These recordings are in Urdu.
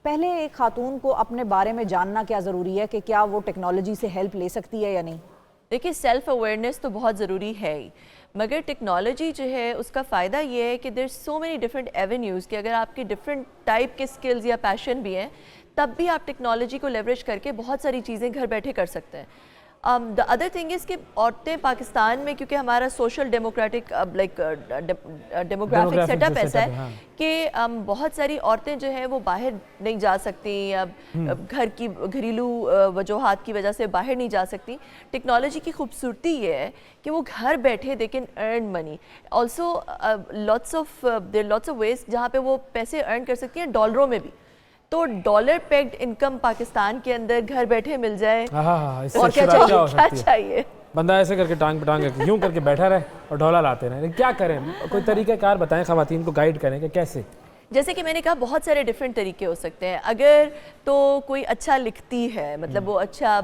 پہلے ایک خاتون کو اپنے بارے میں جاننا کیا ضروری ہے کہ کیا وہ ٹیکنالوجی سے ہیلپ لے سکتی ہے یا نہیں؟ دیکھیے سیلف اویئرنیس تو بہت ضروری ہے ہی، مگر ٹیکنالوجی جو ہے اس کا فائدہ یہ ہے کہ دیر سو مینی ڈفرینٹ ایونیوز کہ اگر آپ کے ڈفرینٹ ٹائپ کے سکلز یا پیشن بھی ہیں تب بھی آپ ٹیکنالوجی کو لیوریج کر کے بہت ساری چیزیں گھر بیٹھے کر سکتے ہیں۔ دا ادر تھنگ از کہ عورتیں پاکستان میں کیونکہ ہمارا social democratic like demographic setup ایسا ہے کہ بہت ساری عورتیں جو ہیں وہ باہر نہیں جا سکتی، گھر کی گھریلو وجوہات کی وجہ سے باہر نہیں جا سکتی۔ ٹیکنالوجی کی خوبصورتی یہ ہے کہ وہ گھر بیٹھے they can earn money also, lots of ways جہاں پہ وہ پیسے ارن کر سکتی ہیں ڈالروں میں بھی۔ تو ڈالر پیگڈ انکم پاکستان کے اندر گھر بیٹھے مل جائے اور کیا چاہیے؟ بندہ ایسے کر کے ٹانگ پہ ٹانگ یوں کر کے بیٹھا رہے اور ڈالر لاتے رہے، کیا کریں؟ کوئی طریقہ کار بتائیں، خواتین کو گائیڈ کریں کہ کیسے؟ جیسے کہ میں نے کہا بہت سارے ڈیفرنٹ طریقے ہو سکتے ہیں۔ اگر تو کوئی اچھا لکھتی ہے، مطلب وہ اچھا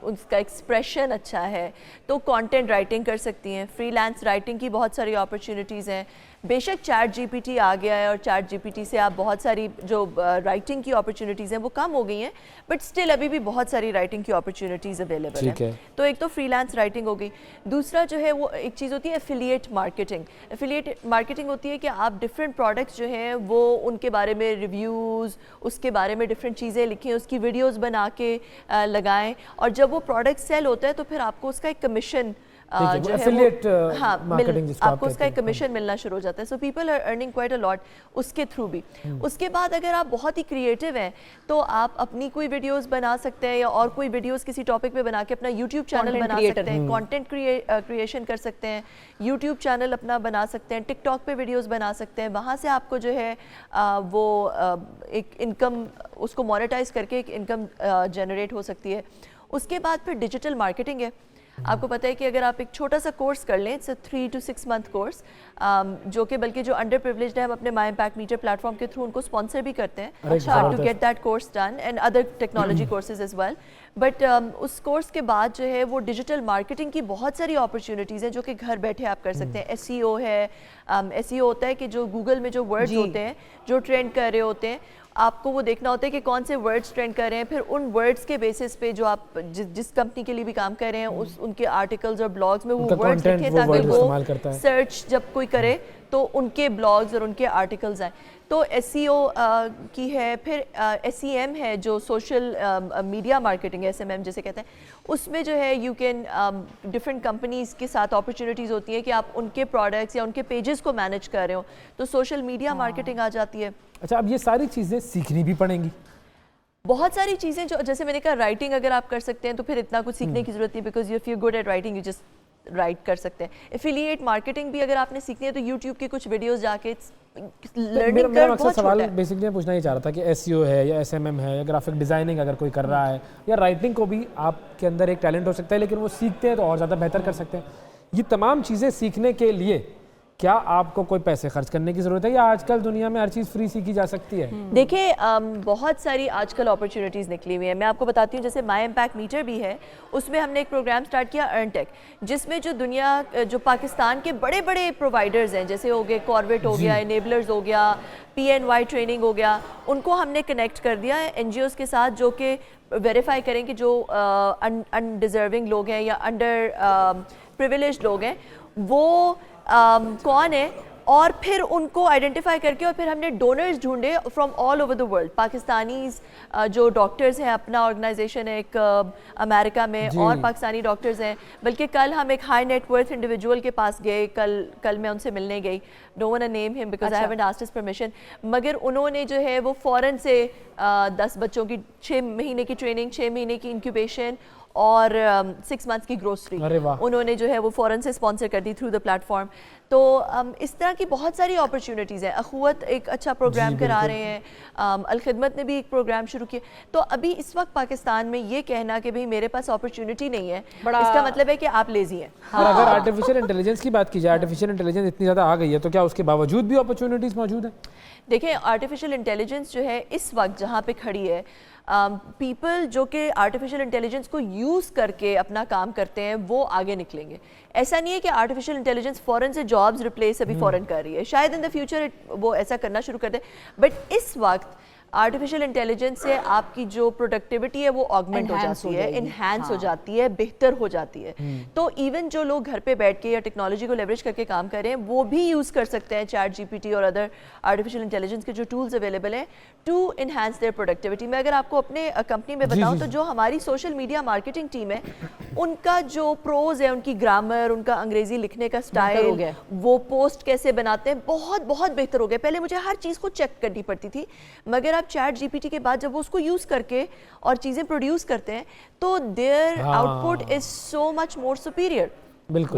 اس کا ایکسپریشن اچھا ہے تو کانٹینٹ رائٹنگ کر سکتی ہیں۔ فری لانس رائٹنگ کی بہت ساری اپرچونیٹیز ہیں۔ بے شک چیٹ جی پی ٹی آ گیا ہے اور چیٹ جی پی ٹی سے آپ بہت ساری جو رائٹنگ کی اپرچونیٹیز ہیں وہ کم ہو گئی ہیں، بٹ اسٹل ابھی بھی بہت ساری رائٹنگ کی اپرچونیٹیز اویلیبل ہیں۔ تو ایک تو فری لانس رائٹنگ ہو گئی، دوسرا جو ہے وہ ایک چیز ہوتی ہے ایفیلیٹ مارکیٹنگ۔ ایفیلیٹ مارکیٹنگ ہوتی ہے کہ آپ ڈفرینٹ پروڈکٹس جو ہیں وہ ان کے بارے میں ریویوز، اس کے بارے میں ڈفرینٹ چیزیں لکھیں، اس کی ویڈیوز بنا کے لگائیں، اور جب وہ پروڈکٹ سیل ہوتا ہے تو پھر آپ کو اس کا ایک کمیشن جو ہے آپ کو اس کا ایک کمیشن ملنا شروع ہو جاتا ہے۔ So people are earning quite a lot اس کے تھرو بھی۔ اس کے بعد اگر آپ بہت ہی کریٹو ہیں تو آپ اپنی کوئی ویڈیوز بنا سکتے ہیں یا اور کوئی ویڈیوز کسی ٹاپک پہ بنا کے اپنا یوٹیوب چینل بنا سکتے ہیں، کانٹینٹ کریشن کر سکتے ہیں، یوٹیوب چینل اپنا بنا سکتے ہیں، ٹک ٹاک پہ ویڈیوز بنا سکتے ہیں، وہاں سے آپ کو جو ہے وہ ایک انکم، اس کو مانیٹائز کر کے ایک انکم جنریٹ ہو سکتی ہے۔ اس کے بعد پھر ڈیجیٹل مارکیٹنگ ہے۔ آپ کو پتہ ہے کہ اگر آپ ایک چھوٹا سا کورس کر لیں، it's a 3 to 6 month course, جو کہ بلکہ جو انڈر پریولیجڈ ہے ہم اپنے my impact meter platform کے تھرو ان کو اسپانسر بھی کرتے ہیں to get that course done and other technology courses as well. But اس کورس کے بعد جو ہے وہ ڈیجیٹل مارکیٹنگ کی بہت ساری اپرچونیٹیز ہیں جو کہ گھر بیٹھے آپ کر سکتے ہیں۔ ایس ای او ہے، ایس ای او ہوتا ہے کہ جو گوگل میں جو ورڈز ہوتے ہیں جو ٹرینڈ کر رہے ہوتے ہیں، آپ کو وہ دیکھنا ہوتا ہے کہ کون سے ورڈز ٹرینڈ کر رہے ہیں، پھر ان ورڈز کے بیسس پہ جو آپ جس کمپنی کے لیے بھی کام کر رہے ہیں ان کے آرٹیکلز اور بلاگز میں وہ ورڈز لکھیں تاکہ وہ سرچ جب کوئی کرے تو ان کے بلاگز اور ان کے آرٹیکلز آئیں۔ تو ایس ای او کی ہے، پھر ایس ای ایم ہے جو social media marketing, S M M جسے کہتے ہیں۔ اس میں جو ہے یو کین ڈفرینٹ کمپنیز کے ساتھ اپرچونیٹیز ہوتی ہیں کہ آپ ان کے پروڈکٹس یا ان کے پیجز کو مینیج کر رہے ہو، تو سوشل میڈیا مارکیٹنگ آ جاتی ہے۔ اچھا، اب یہ ساری چیزیں سیکھنی بھی پڑیں گی؟ بہت ساری چیزیں جو جیسے میں نے کہا رائٹنگ اگر آپ کر سکتے ہیں تو پھر اتنا کچھ سیکھنے کی ضرورت نہیں، because if you good at writing you just write کر سکتے ہیں۔ ایفیلیٹ مارکیٹنگ بھی اگر آپ نے سیکھنی ہے تو یوٹیوب کے کچھ ویڈیوز جا کے لرننگ کر بہت سوال بیسکلی پوچھنا ہی چاہ رہا تھا کہ ایس ای او ہے یا ایس ایم ایم ہے یا گرافک ڈیزائننگ اگر کوئی کر رہا ہے یا رائٹنگ کو بھی آپ کے اندر ایک ٹیلنٹ ہو سکتا ہے لیکن وہ سیکھتے ہیں تو اور زیادہ بہتر کر سکتے ہیں۔ یہ تمام چیزیں سیکھنے کے لیے کیا آپ کو کوئی پیسے خرچ کرنے کی ضرورت ہے یا آج کل دنیا میں ہر چیز فری سیکھی جا سکتی ہے؟ دیکھیں بہت ساری آج کل اپرچونیٹیز نکلی ہوئی ہیں۔ میں آپ کو بتاتی ہوں، جیسے مائی امپیکٹ میٹر بھی ہے، اس میں ہم نے ایک پروگرام سٹارٹ کیا ارن ٹیک، جس میں جو دنیا جو پاکستان کے بڑے بڑے پرووائڈرز ہیں، جیسے ہو گئے کارویٹ ہو گیا، انیبلرز ہو گیا، پی این وائی ٹریننگ ہو گیا، ان کو ہم نے کنیکٹ کر دیا ہے این جی اوز کے ساتھ جو کہ ویریفائی کریں کہ جو انڈیزرونگ لوگ ہیں یا انڈر پریویلیجڈ لوگ ہیں وہ کون ہے، اور پھر ان کو آئیڈینٹیفائی کر کے اور پھر ہم نے ڈونرز ڈھونڈے from all over the world. Pakistanis جو ڈاکٹرز ہیں، اپنا آرگنائزیشن ہے ایک امریکہ میں، اور پاکستانی ڈاکٹرز ہیں، بلکہ کل ہم ایک ہائی نیٹ ورتھ انڈیویجول کے پاس گئے، کل میں ان سے ملنے گئی، ڈونٹ وانٹ ٹو نیم ہم because I haven't asked his permission, مگر انہوں نے جو ہے وہ فوراً سے 10 بچوں کی 6 مہینے کی ٹریننگ، 6 مہینے کی انکیوبیشن اور 6 months کی گروسری انہوں نے جو ہے وہ فوراً سے اسپانسر کر دی تھرو دا پلیٹ فارم۔ تو اس طرح کی بہت ساری اپرچونیٹیز ہیں۔ اخوت ایک اچھا پروگرام کرا رہے ہیں، الخدمت نے بھی ایک پروگرام شروع کیا۔ تو ابھی اس وقت پاکستان میں یہ کہنا کہ بھئی میرے پاس اپرچونیٹی نہیں ہے، اس کا مطلب ہے کہ آپ لیزی ہیں۔ اور اگر آرٹیفیشیل انٹیلیجنس کی بات کی جائے، آرٹیفیشیل انٹیلیجنس اتنی زیادہ آ گئی ہے تو کیا اس کے باوجود بھی اپرچونیٹیز موجود ہیں؟ دیکھیں آرٹیفیشیل انٹیلیجنس جو ہے اس وقت جہاں پہ کھڑی ہے، پیپل جو کہ آرٹیفیشیل انٹیلیجنس کو یوز کر کے اپنا کام کرتے ہیں وہ آگے نکلیں گے۔ ایسا نہیں ہے کہ آرٹیفیشیل انٹیلیجنس فوراً سے جابز ریپلیس ابھی فوراً کر رہی ہے، شاید ان دا فیوچر وہ ایسا کرنا شروع کر دے، بٹ اس وقت آرٹیفیشیل انٹیلیجنس سے آپ کی جو پروڈکٹیوٹی ہے وہ آگمنٹ ہو جاتی ہے, انہینس ہو جاتی ہے, بہتر ہو جاتی ہے. تو ایون جو لوگ گھر پہ بیٹھ کے یا ٹیکنالوجی کو لیوریج کر کے کام کر رہے ہیں وہ بھی یوز کر سکتے ہیں چیٹ جی پی ٹی اور ادر آرٹیفیشیل انٹیلیجنس کے جو ٹولز اویلیبل ہیں ٹو انہینس دیئر پروڈکٹیوٹی. میں اگر آپ کو اپنے کمپنی میں بتاؤں تو جو ہماری سوشل میڈیا مارکیٹنگ ٹیم ہے ان کا جو پروز ہے, ان کی گرامر, ان کا انگریزی لکھنے کا سٹائل, وہ پوسٹ کیسے بناتے ہیں, بہت بہت بہتر ہو گیا. پہلے مجھے ہر چیز کو چیک کرنی پڑتی تھی, مگر اب چیٹ جی پی ٹی کے بعد جب وہ اس کو یوز کر کے اور چیزیں پروڈیوس کرتے ہیں تو their output is so much more superior. بالکل